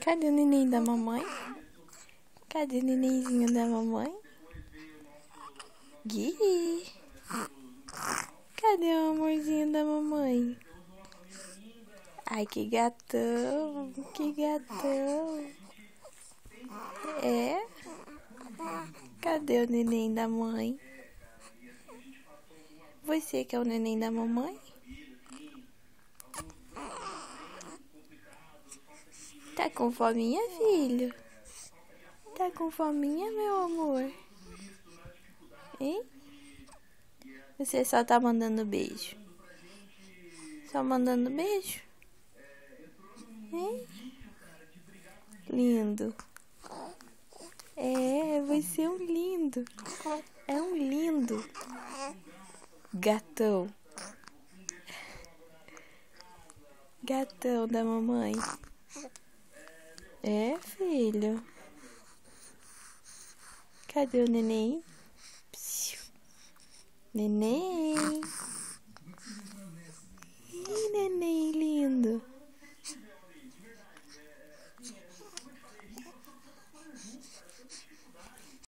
Cadê o neném da mamãe? Cadê o nenenzinho da mamãe? Gui! Cadê o amorzinho da mamãe? Ai, que gatão! Que gatão! É? Cadê o neném da mãe? Você que é o neném da mamãe? Tá com fominha, filho? Tá com fominha, meu amor? Hein? Você só tá mandando beijo? Só mandando beijo? Hein? Lindo. É, você é um lindo. É um lindo. Gatão. Gatão da mamãe. É, filho? Cadê o neném? Neném.